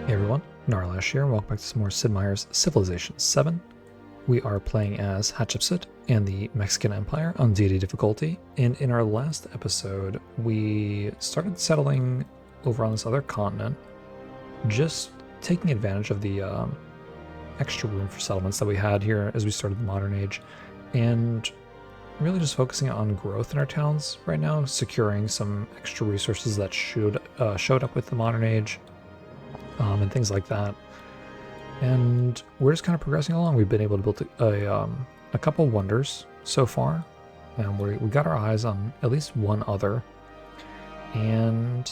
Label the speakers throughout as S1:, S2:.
S1: Hey everyone, Gnarlash here, and welcome back to some more Sid Meier's Civilization 7. We are playing as Hatshepsut and the Mexican Empire on Deity difficulty, and in our last episode, we started settling over on this other continent, just taking advantage of the extra room for settlements that we had here as we started the modern age, and really just focusing on growth in our towns right now, securing some extra resources that showed up with the modern age, and things like that. And we're just kind of progressing along. We've been able to build a couple wonders so far, and we got our eyes on at least one other, and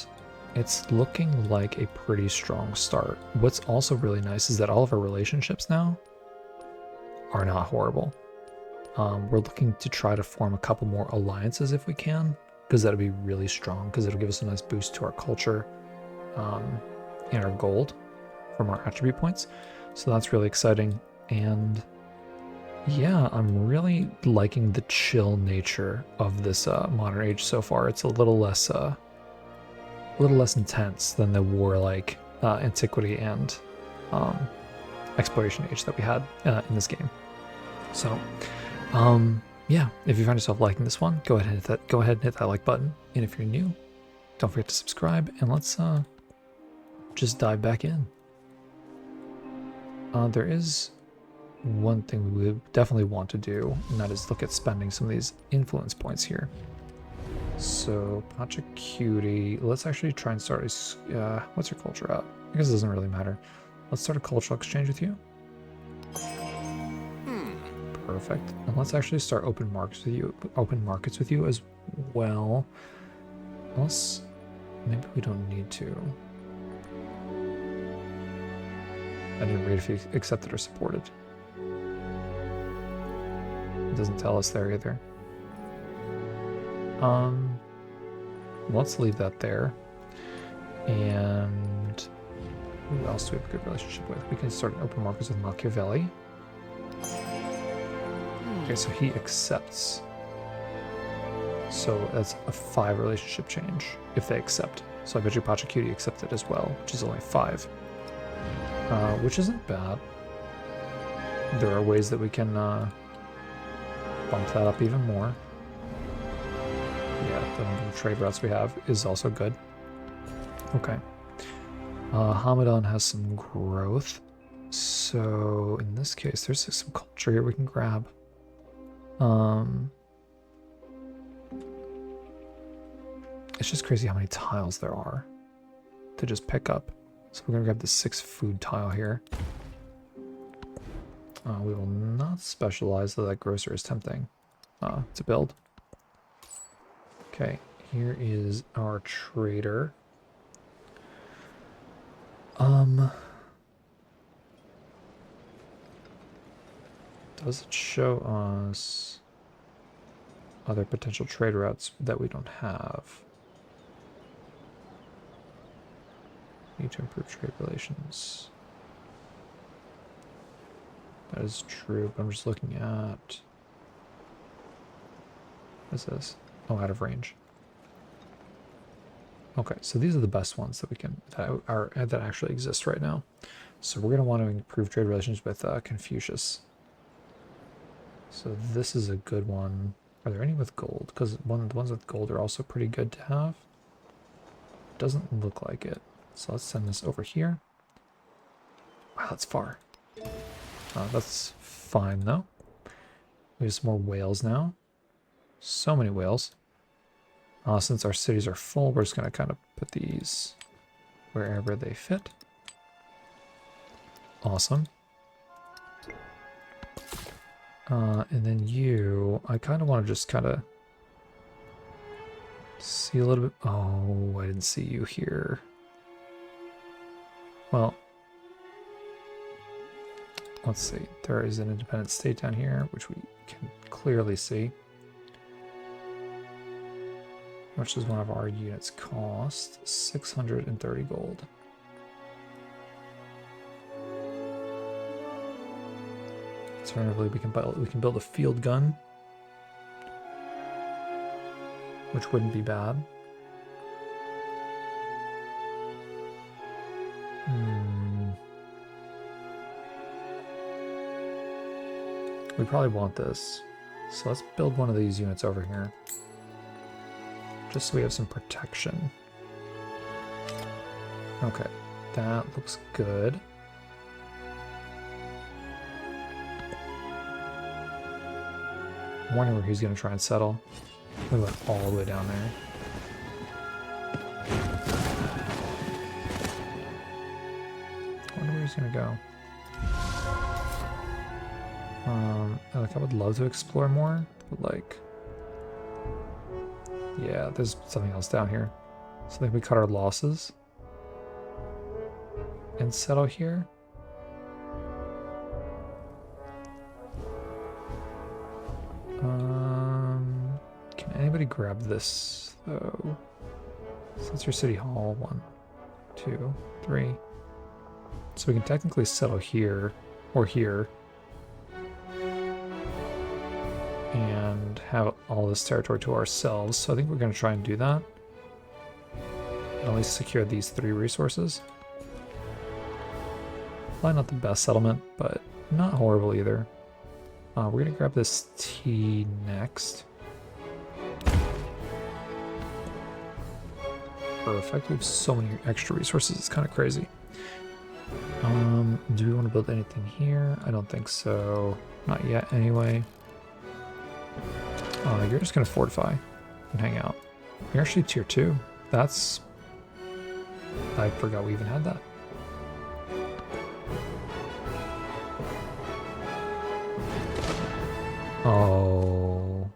S1: it's looking like a pretty strong start. What's also really nice is that all of our relationships now are not horrible. We're looking to try to form a couple more alliances if we can, because that'll be really strong, because it'll give us a nice boost to our culture and our gold from our attribute points. So that's really exciting. And yeah, I'm really liking the chill nature of this modern age so far. It's a little less intense than the warlike antiquity and exploration age that we had in this game. So yeah, if you find yourself liking this one, go ahead and hit that like button. And if you're new, don't forget to subscribe, and let's just dive back in. There is one thing we would definitely want to do, and that is look at spending some of these influence points here. So Pachacuti, let's actually try and start a, what's your culture at? I guess it doesn't really matter. Let's start a cultural exchange with you. Perfect. And let's actually start open markets with you as well. Unless maybe we don't need to. I didn't read if you accepted or supported. It doesn't tell us there either. Let's leave that there. And who else do we have a good relationship with? We can start an open markets with Machiavelli. Okay, so he accepts. So that's a 5 relationship change if they accept. So I bet you Pachacuti accepted as well, which is only 5. Which isn't bad. There are ways that we can bump that up even more. Yeah, the number of trade routes we have is also good. Okay. Hamadan has some growth. So in this case, there's some culture here we can grab. It's just crazy how many tiles there are to just pick up. So we're going to grab the 6 food tile here. We will not specialize, though that grocer is tempting to build. Okay, here is our trader. Does it show us other potential trade routes that we don't have? Need to improve trade relations. That is true, but I'm just looking at... What is this? Oh, out of range. Okay, so these are the best ones that we can that actually exist right now. So we're going to want to improve trade relations with Confucius. So this is a good one. Are there any with gold? Because the ones with gold are also pretty good to have. Doesn't look like it. So let's send this over here. Wow, that's far. That's fine, though. We have some more whales now. So many whales. Since our cities are full, we're just going to kind of put these wherever they fit. Awesome. And then you, I kind of want to just kind of see a little bit. Oh, I didn't see you here. Well, let's see. There is an independent state down here, which we can clearly see. How much does one of our units cost? 630 gold. Alternatively, we can build a field gun, which wouldn't be bad. We probably want this. So let's build one of these units over here. Just so we have some protection. Okay, that looks good. I'm wondering where he's going to try and settle. We went all the way down there. I wonder where he's going to go. Like I would love to explore more, but like, yeah, there's something else down here. So I think we cut our losses and settle here. Can anybody grab this though? So that's your city hall. 1, 2, 3. So we can technically settle here or here and have all this territory to ourselves. So I think we're going to try and do that. At least secure these 3 resources. Probably not the best settlement, but not horrible either. We're going to grab this tea next. Perfect. We have so many extra resources. It's kind of crazy. Do we want to build anything here? I don't think so. Not yet, anyway. You're just going to fortify and hang out. You're actually tier 2. That's... I forgot we even had that. Oh.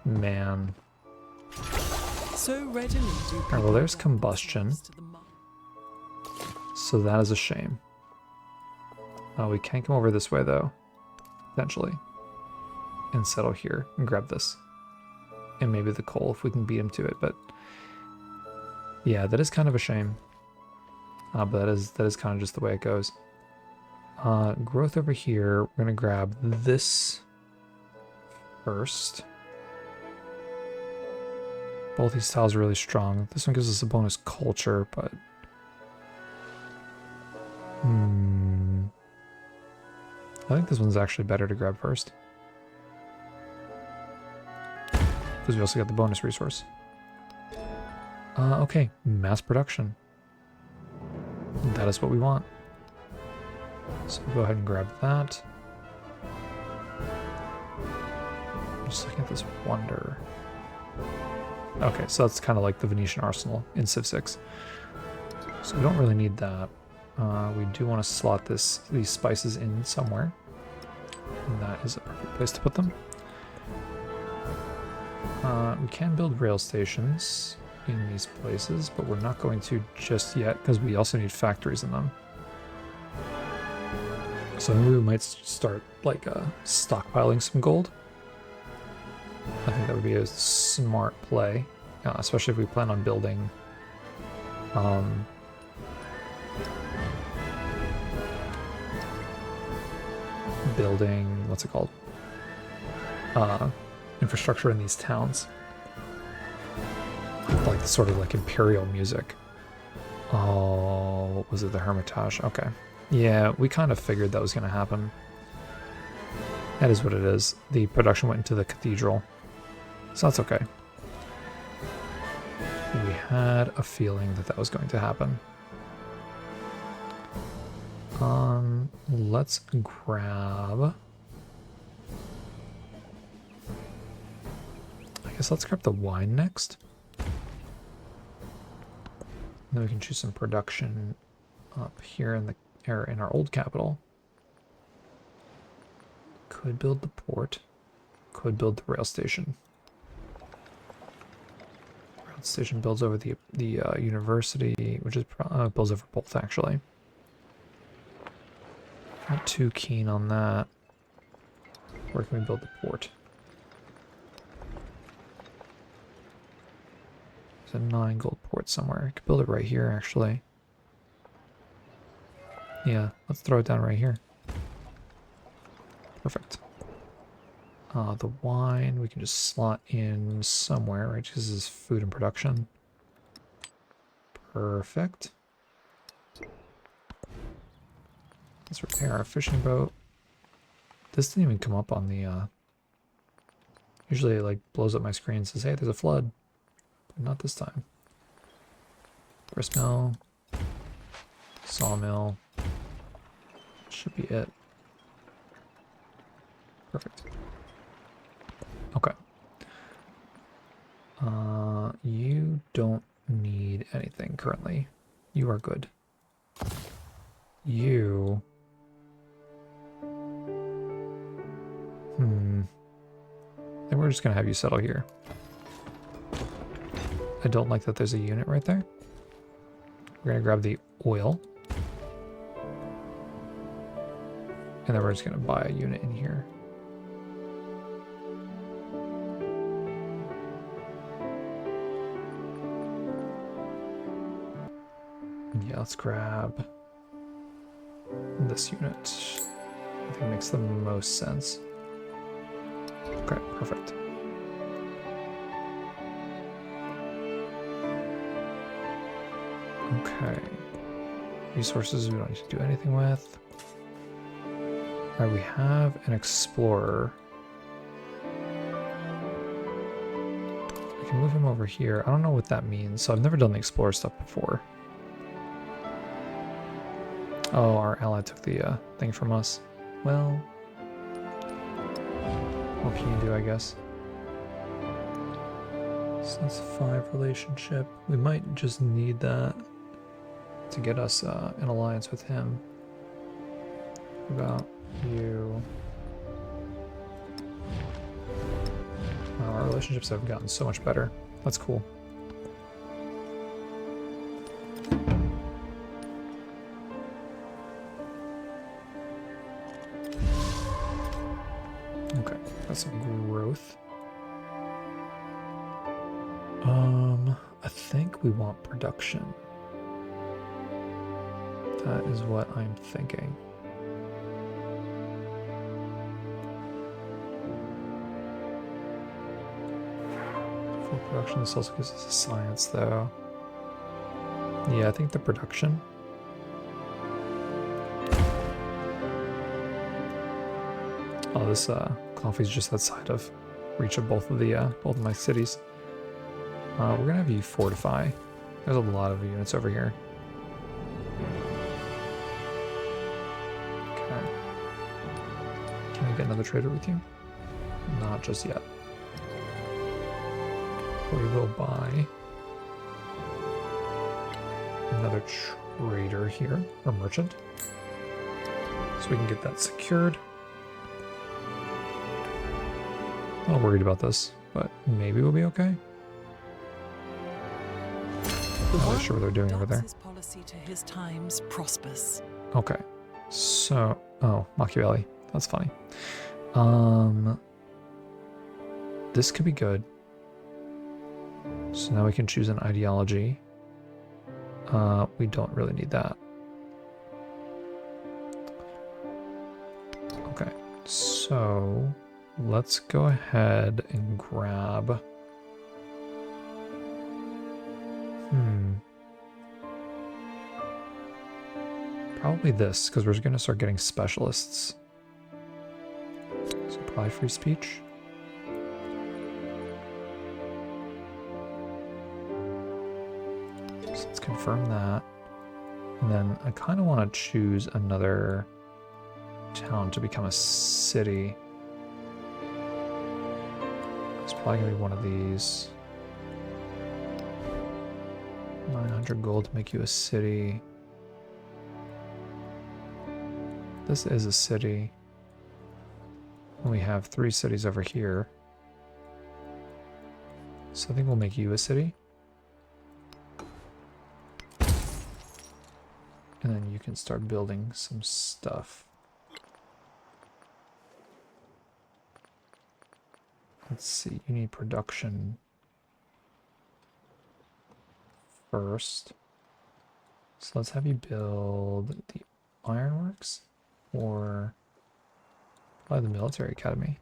S1: Man.
S2: So readily do
S1: Alright, well there's combustion. So that is a shame. We can come over this way though. Potentially. And settle here and grab this. And maybe the coal if we can beat him to it, but yeah, that is kind of a shame. But that is kind of just the way it goes. Growth over here, we're gonna grab this first. Both these tiles are really strong. This one gives us a bonus culture, but I think this one's actually better to grab first. Because we also got the bonus resource. Okay, mass production. That is what we want. So we'll go ahead and grab that. Just looking at this wonder. Okay, so that's kind of like the Venetian arsenal in Civ 6. So we don't really need that. We do want to slot these spices in somewhere. And that is a perfect place to put them. We can build rail stations in these places, but we're not going to just yet because we also need factories in them. So maybe we might start like stockpiling some gold. I think that would be a smart play, especially if we plan on building what's it called? Infrastructure in these towns. Like sort of like imperial music. Oh, was it the Hermitage? Okay. Yeah, we kind of figured that was going to happen. That is what it is. The production went into the cathedral. So that's okay. We had a feeling that that was going to happen. Let's grab... I guess let's grab the wine next. Then we can choose some production up here in our old capital. Could build the port. Could build the rail station. Rail station builds over the university, which is builds over both actually. Not too keen on that. Where can we build the port? There's a 9 gold port somewhere. I could build it right here actually. Yeah, let's throw it down right here. Perfect. The wine we can just slot in somewhere, right? Because this is food and production. Perfect. Let's repair our fishing boat. This didn't even come up on the, usually it like blows up my screen and says, hey, there's a flood. But not this time. Gristmill. Sawmill. Should be it. Perfect. Okay. You don't need anything currently. You are good. You... Then we're just gonna have you settle here. I don't like that there's a unit right there. We're gonna grab the oil. And then we're just gonna buy a unit in here. Yeah, let's grab this unit. I think it makes the most sense. Okay, perfect. Okay. Resources we don't need to do anything with. Alright, we have an explorer. We can move him over here. I don't know what that means, so I've never done the explorer stuff before. Oh, our ally took the thing from us. Well, what can you do, I guess? So that's a 5 relationship. We might just need that to get us an alliance with him. What about you? Wow, our relationships have gotten so much better. That's cool. Okay, that's some growth. I think we want production. That is what I'm thinking. For production, this also gives us a science, though. Yeah, I think the production. Oh, this coffee's just outside of reach of both of my cities. We're gonna have you fortify. There's a lot of units over here. Okay. Can we get another trader with you? Not just yet. We will buy another trader here, or merchant. So we can get that secured. I'm not worried about this, but maybe we'll be okay. I'm not really sure what they're doing over there.
S2: His policy to his times prospers.
S1: Okay. So, oh, Machiavelli. That's funny. This could be good. So now we can choose an ideology. We don't really need that. Okay. So, let's go ahead and grab... Probably this, because we're going to start getting specialists. So probably free speech. So let's confirm that. And then I kind of want to choose another town to become a city. It's probably going to be one of these. 900 gold to make you a city. This is a city. And we have 3 cities over here. So I think we'll make you a city. And then you can start building some stuff. Let's see, you need production first. So let's have you build the ironworks or probably the military academy.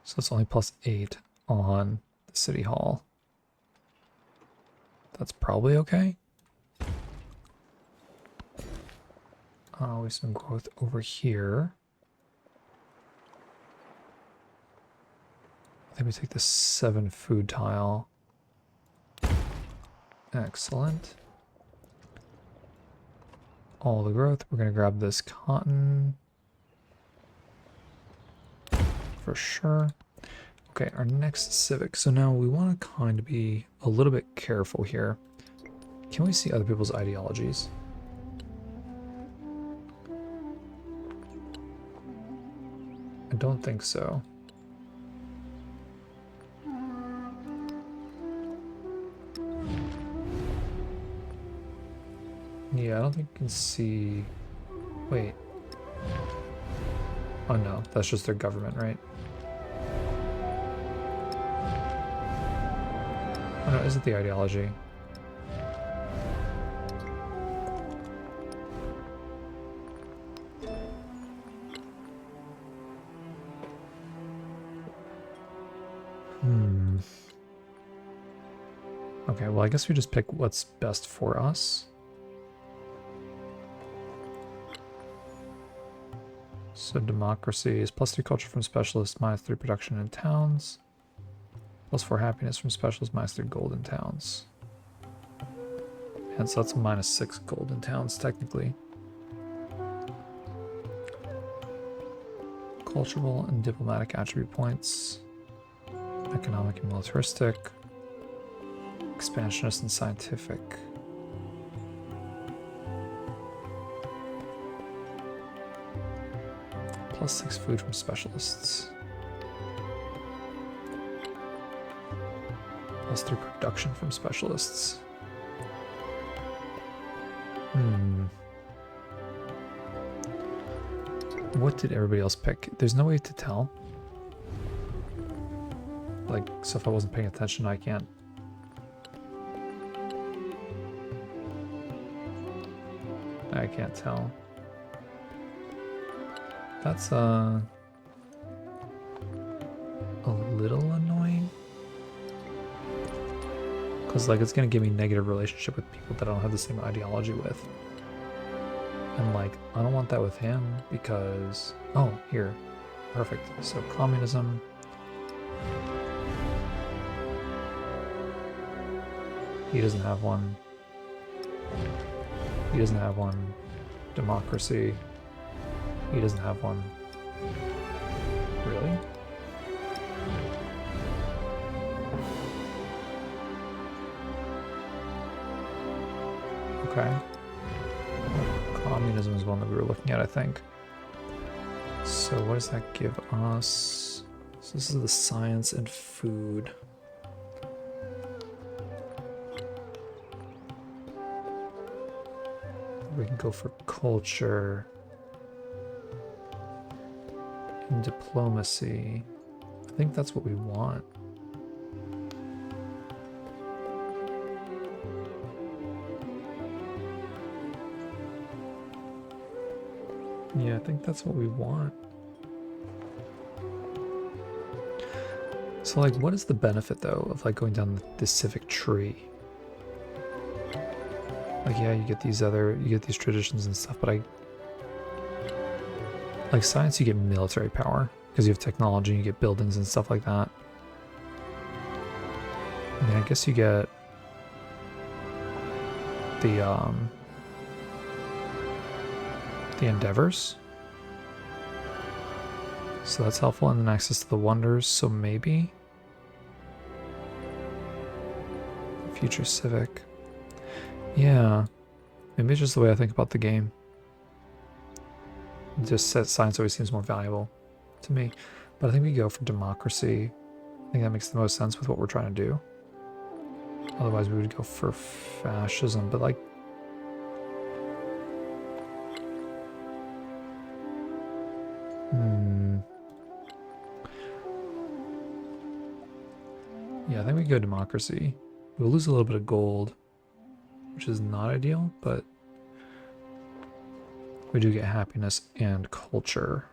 S1: So it's only +8 on the city hall. That's probably okay. We have some growth over here. I think we take the 7 food tile. Excellent. All the growth. We're going to grab this cotton. For sure. Okay, our next civic. So now we want to kind of be a little bit careful here. Can we see other people's ideologies? I don't think so. Yeah, I don't think you can see... Wait. Oh no, that's just their government, right? Oh no, is it the ideology? Okay, well I guess we just pick what's best for us. So democracy is +3 culture from specialists, -3 production in towns. +4 happiness from specialists, -3 gold in towns. And so that's -6 gold in towns, technically. Cultural and diplomatic attribute points. Economic and militaristic. Expansionist and scientific. +6 food from specialists. +3 production from specialists. What did everybody else pick? There's no way to tell. Like, so if I wasn't paying attention, I can't. I can't tell. That's a little annoying. Because like it's gonna give me negative relationship with people that I don't have the same ideology with. And like, I don't want that with him because... Oh, here. Perfect. So communism. He doesn't have one. He doesn't have one. Democracy. He doesn't have one. Really? Okay. Communism is one that we were looking at, I think. So what does that give us? So this is the science and food. We can go for culture and diplomacy. I think that's what we want. Yeah, I think that's what we want. So like, what is the benefit though of like going down this civic tree? Like, yeah, you get these traditions and stuff, but like science, you get military power because you have technology, you get buildings and stuff like that. I mean, I guess you get the endeavors. So that's helpful, and then access to the wonders, so maybe. Future civic. Yeah. Maybe it's just the way I think about the game. Just science always seems more valuable to me. But I think we go for democracy. I think that makes the most sense with what we're trying to do. Otherwise we would go for fascism, but like... Yeah, I think we go democracy. We'll lose a little bit of gold, which is not ideal, but we do get happiness and culture.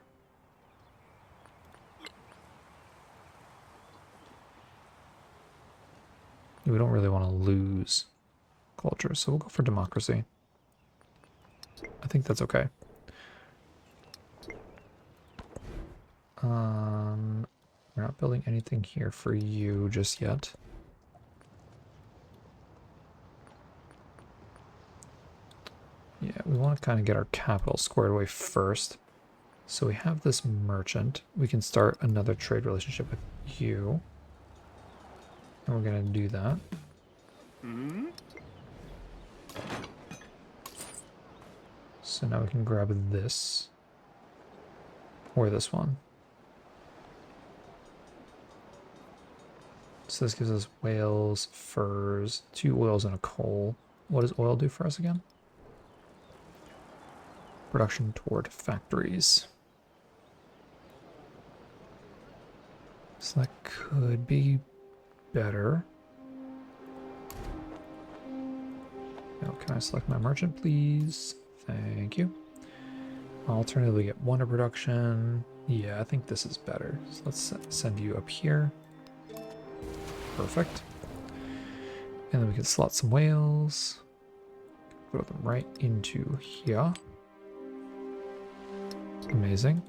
S1: We don't really want to lose culture, so we'll go for democracy. I think that's okay. We're not building anything here for you just yet. Yeah, we want to kind of get our capital squared away first. So we have this merchant. We can start another trade relationship with you. And we're going to do that. So now we can grab this. Or this one. So this gives us whales, furs, 2 oils, and a coal. What does oil do for us again? Production toward factories. So that could be better. Now, can I select my merchant, please? Thank you. Alternatively, get wonder production. Yeah, I think this is better. So let's send you up here. Perfect. And then we can slot some whales. Put them right into here. Amazing.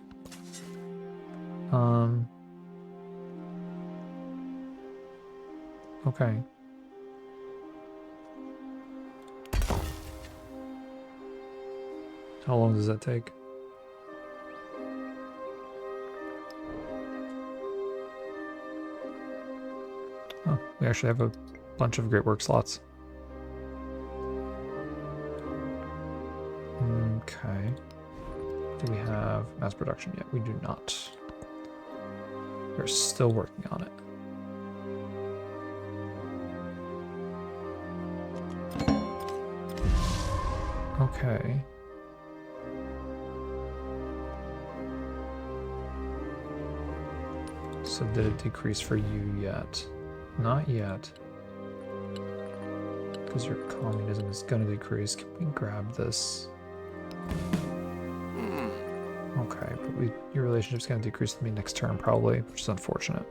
S1: Okay. How long does that take? Oh, we actually have a bunch of great work slots. Okay. Do we have mass production yet? We do not. We're still working on it. Okay. So did it decrease for you yet? Not yet. Because your communism is going to decrease. Can we grab this? Okay, but your relationship's going to decrease with me next turn probably, which is unfortunate.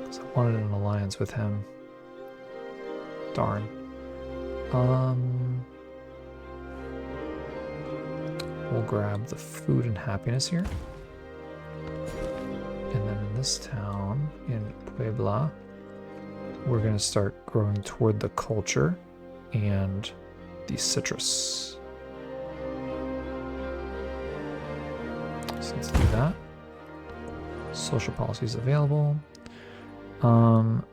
S1: Because I wanted an alliance with him. Darn. We'll grab the food and happiness here. And then in this town, in Puebla, we're going to start growing toward the culture and the citrus. So let's do that. Social policies available.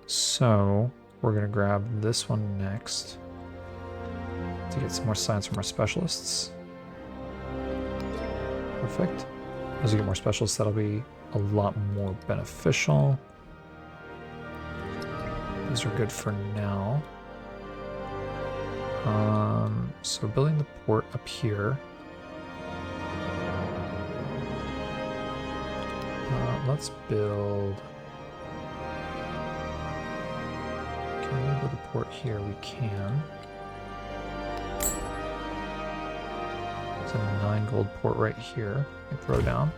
S1: So we're going to grab this one next to get some more science from our specialists. Perfect. As we get more specialists, that'll be a lot more beneficial. These are good for now. So building the port up here. Let's build... Can we build a port here? We can. It's a 9 gold port right here. We can throw down.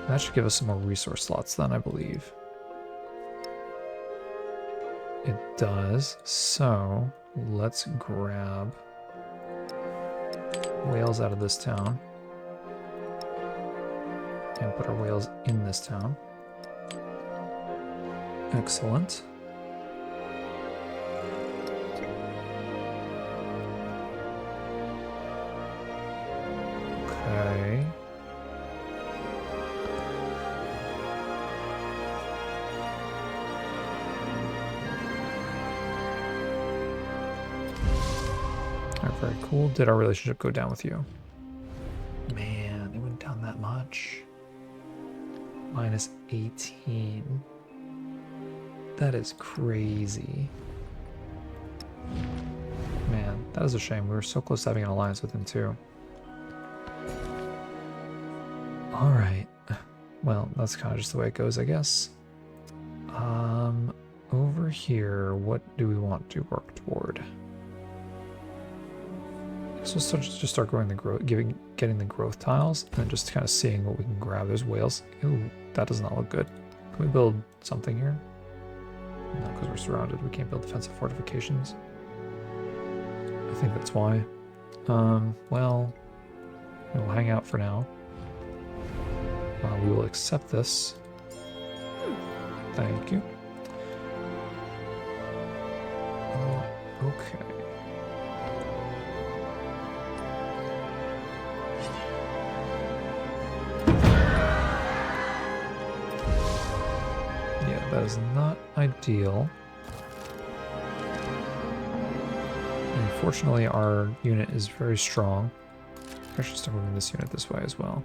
S1: That should give us some more resource slots then, I believe. It does. So let's grab whales out of this town and put our whales in this town. Excellent. Okay. Very cool. Did our relationship go down with you? Man, it went down that much. Minus 18. That is crazy. Man, that is a shame. We were so close to having an alliance with him too. Alright. Well, that's kind of just the way it goes, I guess. Over here, what do we want to work toward? So just start growing the growth, getting the growth tiles, and then just kind of seeing what we can grab. There's whales. Ooh, that does not look good. Can we build something here? No, because we're surrounded. We can't build defensive fortifications. I think that's why. Well, we'll hang out for now. We will accept this. Thank you. Okay. Yeah, that is not ideal. Unfortunately, our unit is very strong. I should start moving this unit this way as well.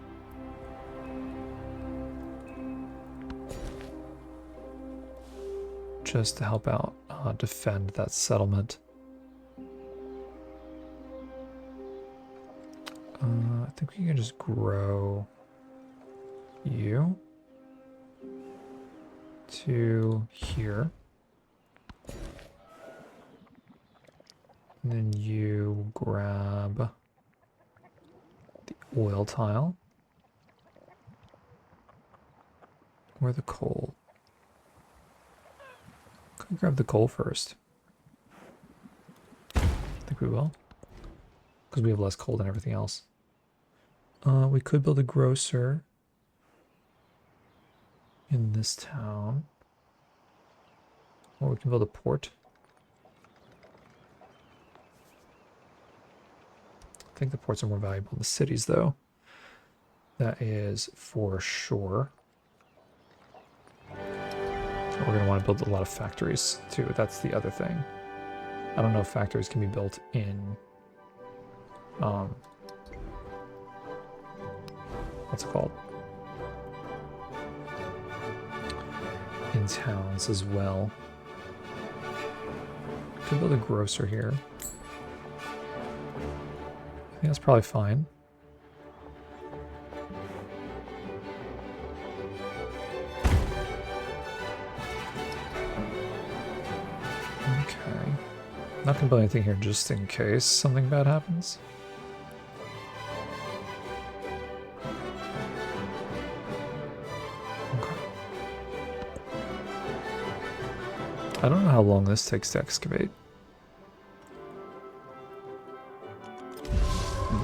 S1: Just to help out defend that settlement. I think we can just grow you to here. And then you grab the oil tile. Or the coal. Could we grab the coal first? I think we will. Because we have less coal than everything else. We could build a grocer in this town. Or we can build a port. I think the ports are more valuable in the cities, though. That is for sure. We're going to want to build a lot of factories, too. That's the other thing. I don't know if factories can be built in... what's it called? In towns as well. Could build a grocer here. I think that's probably fine. Okay. Not gonna build anything here just in case something bad happens. Okay. I don't know how long this takes to excavate.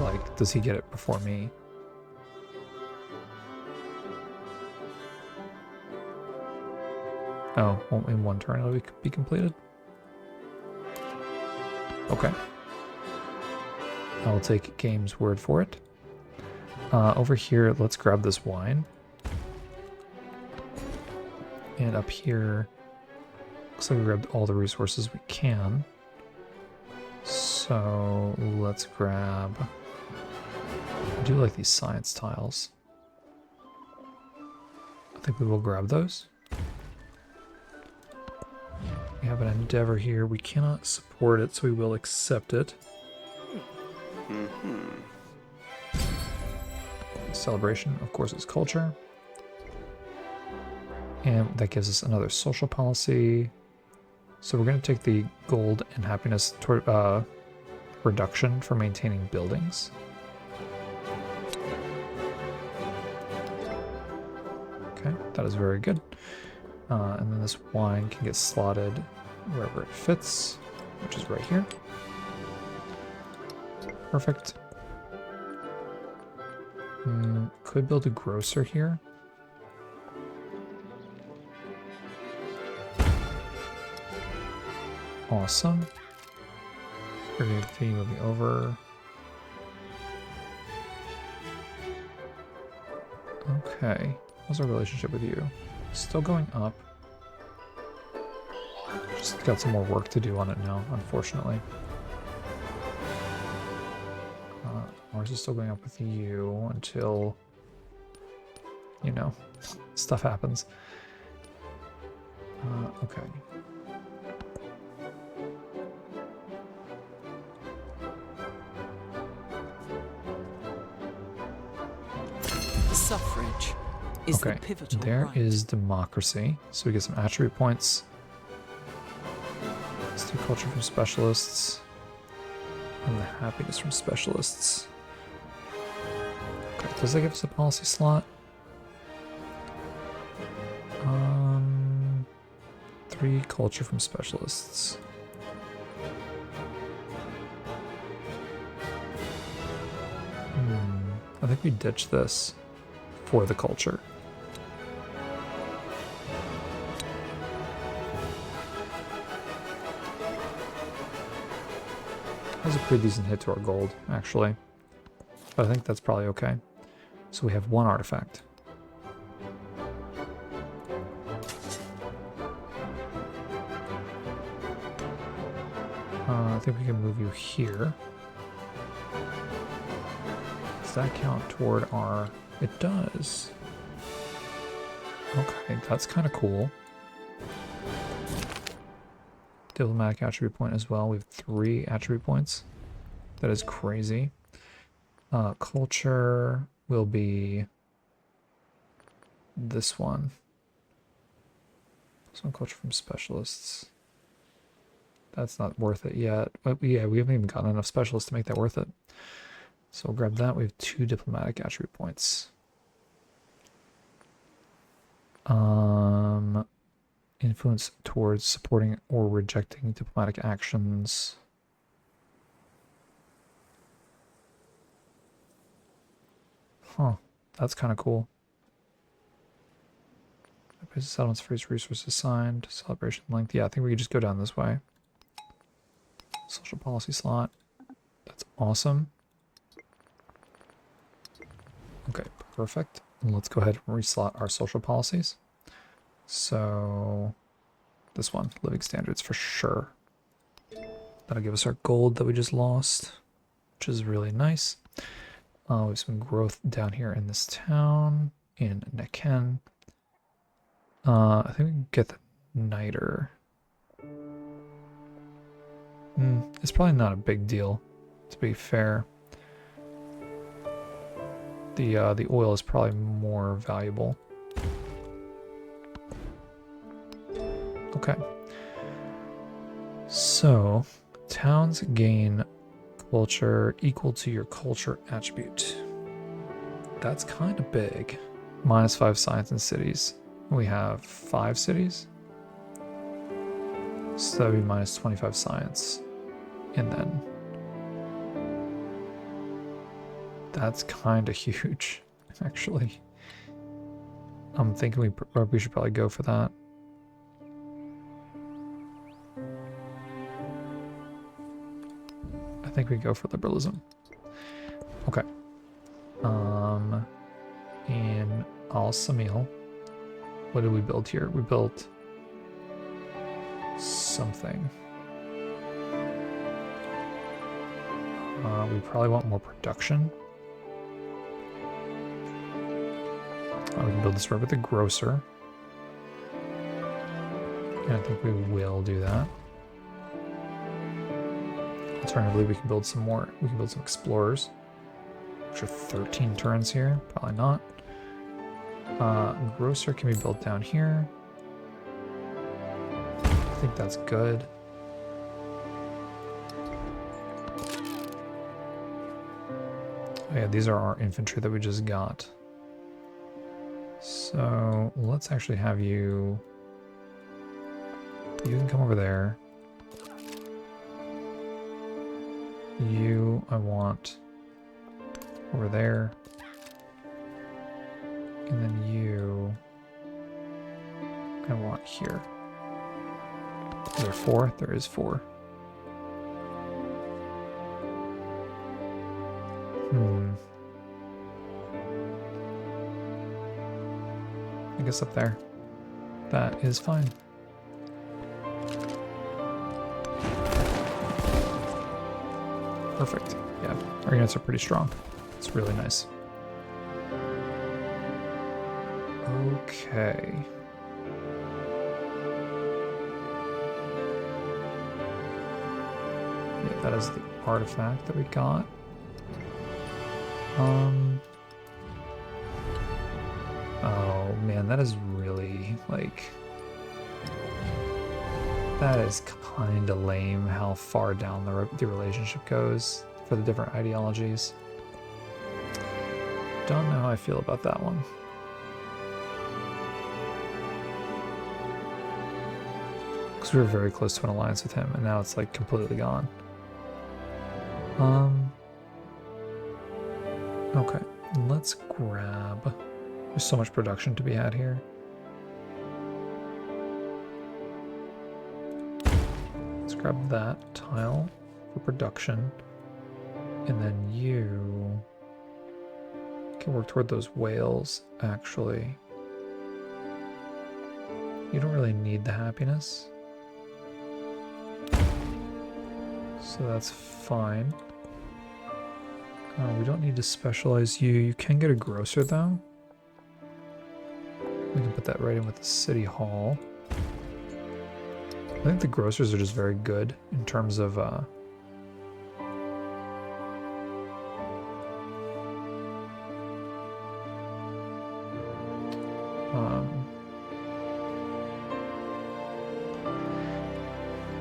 S1: Like, does he get it before me? Oh, well, in one turn it'll be completed? Okay. I'll take Game's word for it. Over here, let's grab this wine. And up here, looks like we grabbed all the resources we can. So let's grab... I do like these science tiles. I think we will grab those. We have an endeavor here. We cannot support it, so we will accept it. Celebration, of course, is culture. And that gives us another social policy. So we're going to take the gold and happiness reduction for maintaining buildings. Okay, that is very good. And then this wine can get slotted wherever it fits, which is right here. Perfect. Could build a grocer here. Awesome. We're going to continue moving over. Okay. How's our relationship with you? Still going up. Just got some more work to do on it now, unfortunately. Ours is still going up with you until, you know, stuff happens. Okay.
S2: Suffrage is the pivotal
S1: there
S2: right.
S1: is democracy. So we get some attribute points. Let's do culture from specialists. And the happiness from specialists. Okay, does that give us a policy slot? 3 culture from specialists. I think we ditch this. for the culture. That was a pretty decent hit to our gold, actually. But I think that's probably okay. So we have one artifact. I think we can move you here. Does that count toward our... It does. Okay, that's kind of cool. Diplomatic attribute point as well. We have 3 attribute points. That is crazy. Culture will be this one. Some culture from specialists. That's not worth it yet. But yeah, we haven't even gotten enough specialists to make that worth it. So we'll grab that. We have 2 diplomatic attribute points. Influence towards supporting or rejecting diplomatic actions. Huh, that's kind of cool. Settlements for each resource assigned. Celebration length. Yeah, I think we could just go down this way. Social policy slot. That's awesome. Okay, perfect. And let's go ahead and reslot our social policies. So this one, living standards for sure. That'll give us our gold that we just lost, which is really nice. We have some growth down here in this town, in Neken. I think we can get the niter. It's probably not a big deal, to be fair. The oil is probably more valuable. Okay. So, towns gain culture equal to your culture attribute. That's kind of big. -5 science in cities. We have 5 cities. So that would be -25 science. And then that's kind of huge, actually. I'm thinking we should probably go for that. I think we go for liberalism. Okay. In Al Samil, what did we build here? We built something. We probably want more production. We can build this right with the grocer. And I think we will do that. Alternatively, we can build some more. We can build some explorers. Which are 13 turns here. Probably not. Grocer can be built down here. I think that's good. Oh yeah, these are our infantry that we just got. So let's actually have you... You can come over there. You, I want over there. And then you, I want here. Is there 4? There is 4. I guess up there. That is fine. Perfect. Yeah, our units are pretty strong. It's really nice. Okay. Yeah, that is the artifact that we got. Oh man, that is really, like... That is kind of lame how far down the relationship goes for the different ideologies. Don't know how I feel about that one. Because we were very close to an alliance with him, and now it's like completely gone. Okay, let's grab There's so much production to be had here. Let's grab that tile for production. And then you can work toward those whales, actually. You don't really need the happiness. So that's fine. We don't need to specialize you. You can get a grocer, though. We can put that right in with the city hall. I think the grocers are just very good in terms of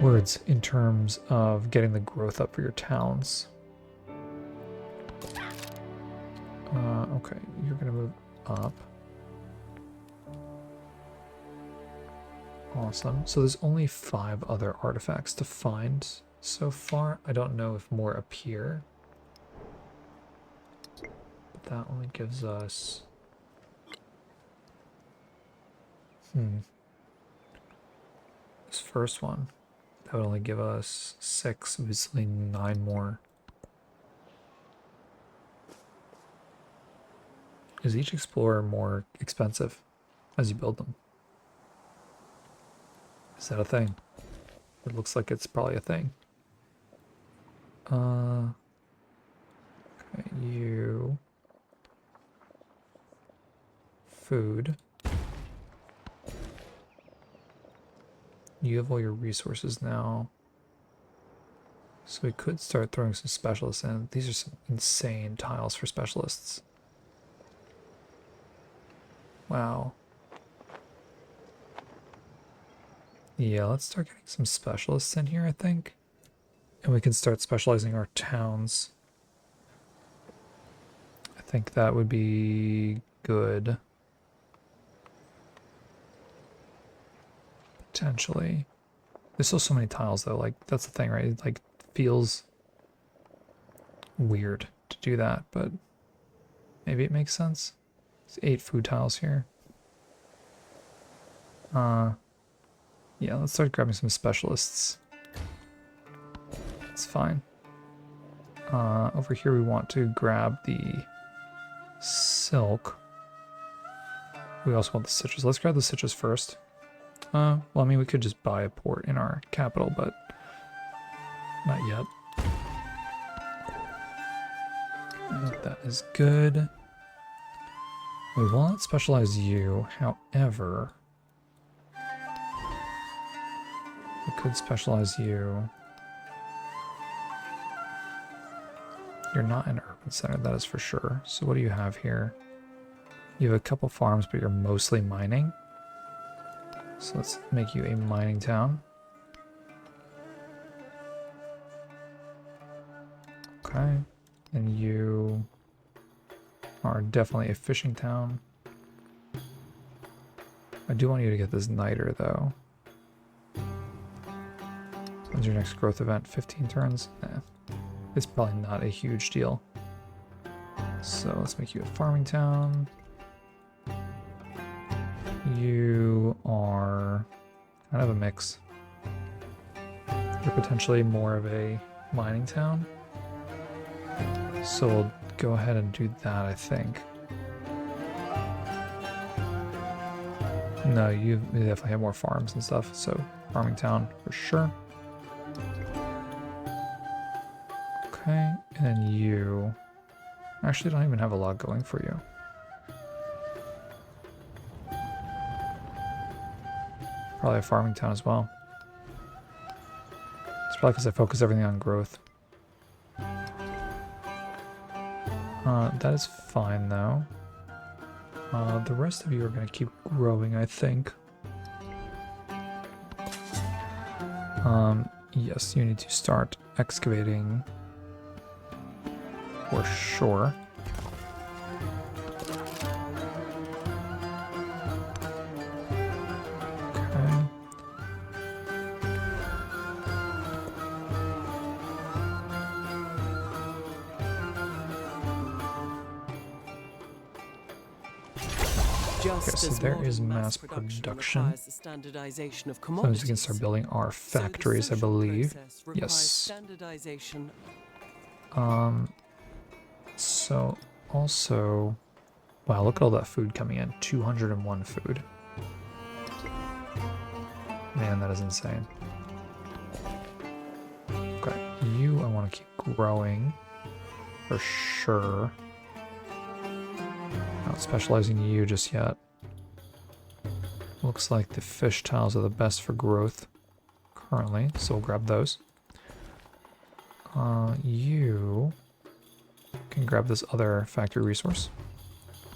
S1: words in terms of getting the growth up for your towns. Okay, you're gonna move up. Awesome. So there's only 5 other artifacts to find so far. I don't know if more appear. But that only gives us... This first one. That would only give us 6, obviously 9 more. Is each explorer more expensive as you build them? Is that a thing? It looks like it's probably a thing. Okay, you... Food. You have all your resources now. So we could start throwing some specialists in. These are some insane tiles for specialists. Wow. Yeah, let's start getting some specialists in here, I think. And we can start specializing our towns. I think that would be good. Potentially. There's still so many tiles though, like that's the thing, right? It like feels weird to do that, but maybe it makes sense. There's 8 food tiles here. Yeah, let's start grabbing some specialists. That's fine. Over here we want to grab the silk. We also want the citrus. Let's grab the citrus first. Well, I mean, we could just buy a port in our capital, but not yet. That is good. We will not specialize you, however, we could specialize you. You're not an urban center, that is for sure. So what do you have here? You have a couple farms, but you're mostly mining. So let's make you a mining town. Okay. And you are definitely a fishing town. I do want you to get this niter though. When's your next growth event? 15 turns? It's probably not a huge deal. So let's make you a farming town. You are kind of a mix. You're potentially more of a mining town. So we'll go ahead and do that, I think. No, you definitely have more farms and stuff, so farming town for sure. Okay, and then you actually don't even have a lot going for you. Probably a farming town as well. It's probably because I focus everything on growth. That is fine though. The rest of you are going to keep growing, I think. Yes, you need to start excavating for sure.
S2: Just
S1: so
S2: as
S1: there
S2: modern
S1: is mass
S2: production
S1: production.
S2: requires the standardization of
S1: So
S2: commodities.
S1: we can start building our
S2: So the
S1: factories, I
S2: social
S1: believe.
S2: process requires
S1: Yes.
S2: standardization.
S1: So also, wow, look at all that food coming in. 201 food. Man, that is insane. Okay, you I want to keep growing for sure. Not specializing you just yet. Looks like the fish tiles are the best for growth currently, so we'll grab those. You can grab this other factory resource,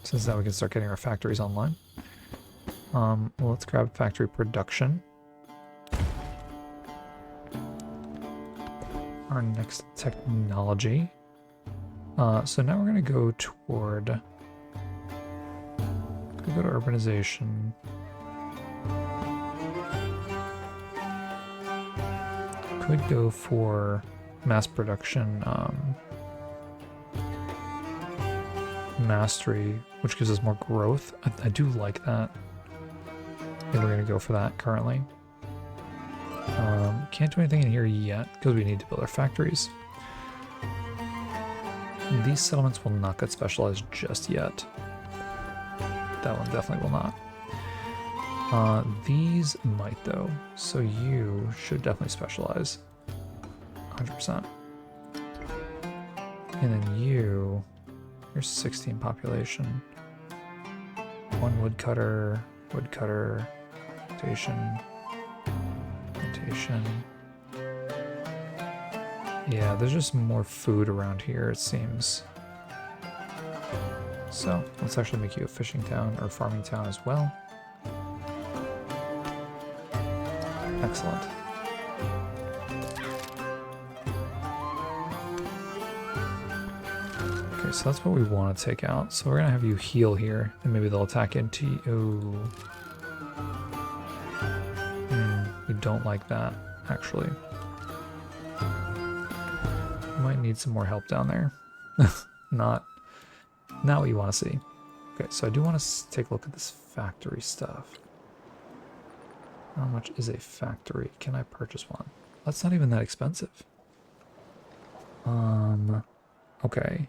S1: since now we can start getting our factories online. Well, let's grab factory production. Our next technology. So now we're going to go toward... We go to urbanization. Could go for mass production mastery, which gives us more growth. I do like that. Maybe we're going to go for that currently. Can't do anything in here yet because we need to build our factories. These settlements will not get specialized just yet. That one definitely will not. These might though, so you should definitely specialize. 100%. And then you're 16 population. One woodcutter, rotation. Yeah, there's just more food around here, it seems. So let's actually make you a fishing town or farming town as well. Excellent. Okay, so that's what we want to take out. So we're gonna have you heal here, and maybe they'll attack into you. We don't like that, actually. Might need some more help down there. Not what you want to see. Okay, so I do want to take a look at this factory stuff. How much is a factory? Can I purchase one? That's not even that expensive. Okay.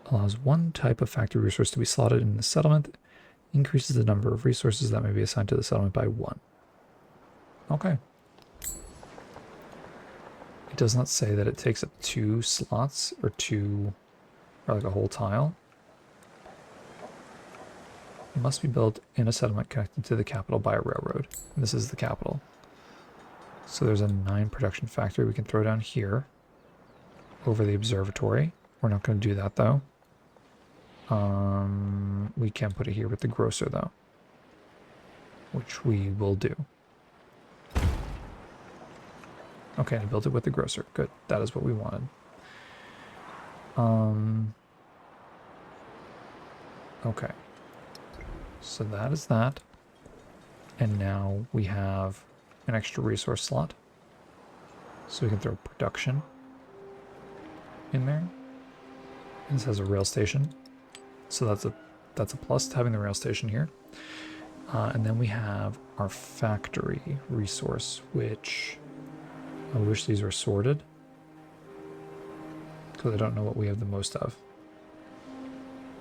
S1: Allows one type of factory resource to be slotted in the settlement. Increases the number of resources that may be assigned to the settlement by 1. Okay. It does not say that it takes up 2 slots or like a whole tile. It must be built in a settlement connected to the capital by a railroad. And this is the capital. So there's a 9 production factory we can throw down here over the observatory. We're not going to do that though. We can put it here with the grocer though, which we will do. Okay, I built it with the grocer. Good. That is what we wanted. Okay. So that is that. And now we have an extra resource slot. So we can throw production in there. And this has a rail station. So that's a plus to having the rail station here. And then we have our factory resource, which I wish these were sorted, because I don't know what we have the most of.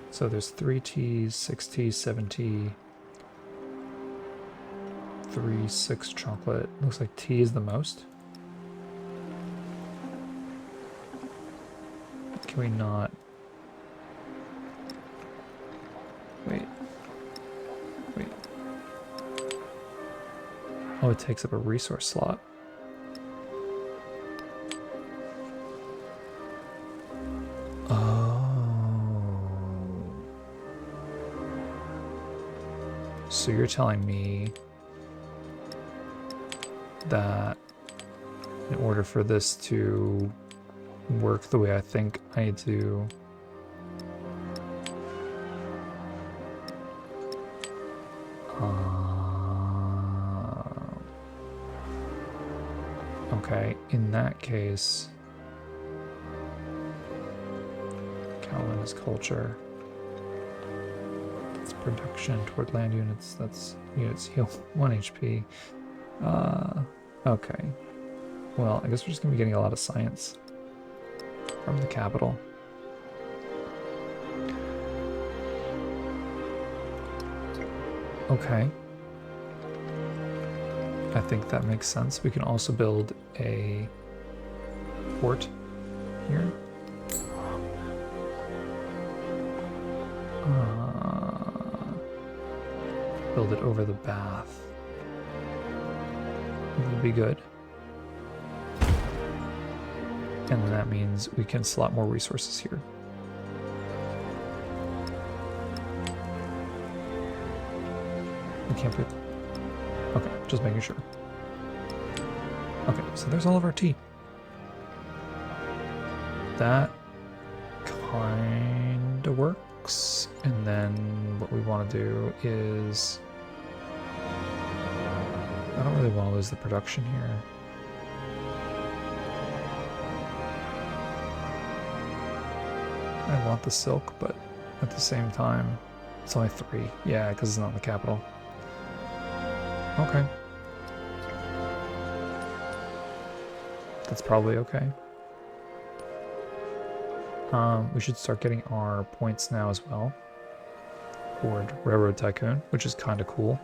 S1: So there's 3T, 6T, 7T, 3, 6 chocolate. Looks like T is the most. Can we not? Wait. Oh, it takes up a resource slot. So you're telling me that in order for this to work the way I think I need to... Okay, in that case... Calvinist culture. Let's production toward land units. That's units heal 1 HP. Okay. Well, I guess we're just gonna be getting a lot of science from the capital. Okay. I think that makes sense. We can also build a fort here. Build it over the bath. That would be good. And then that means we can slot more resources here. We can't put... Okay, just making sure. Okay, so there's all of our tea. That kind of works. And then what we want to do is... I don't really want to lose the production here. I want the silk, but at the same time, it's only 3. Yeah, because it's not in the capital. Okay. That's probably okay. We should start getting our points now as well for Railroad Tycoon, which is kind of cool.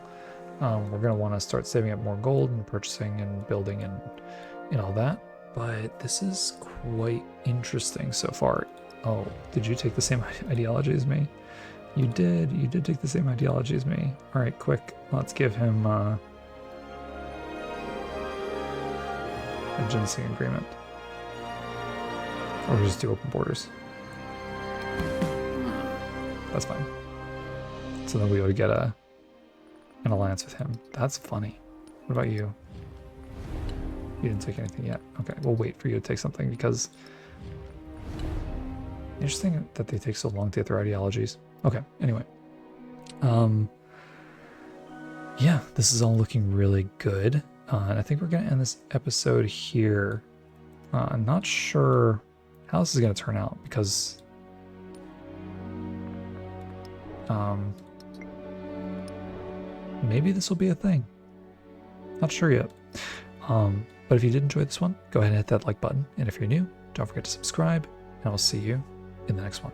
S1: We're going to want to start saving up more gold and purchasing and building and all that. But this is quite interesting so far. Oh, did you take the same ideology as me? You did. You did take the same ideology as me. All right, quick. Let's give him a ginseng agreement. Or just do open borders. That's fine. So then we ought to get an alliance with him. That's funny. What about you? You didn't take anything yet. Okay, we'll wait for you to take something because... Interesting that they take so long to get their ideologies. Okay, anyway. Yeah, this is all looking really good. And I think we're going to end this episode here. I'm not sure how this is going to turn out because... maybe this will be a thing. Not sure yet. But if you did enjoy this one, go ahead and hit that like button. And if you're new, don't forget to subscribe. And I'll see you in the next one.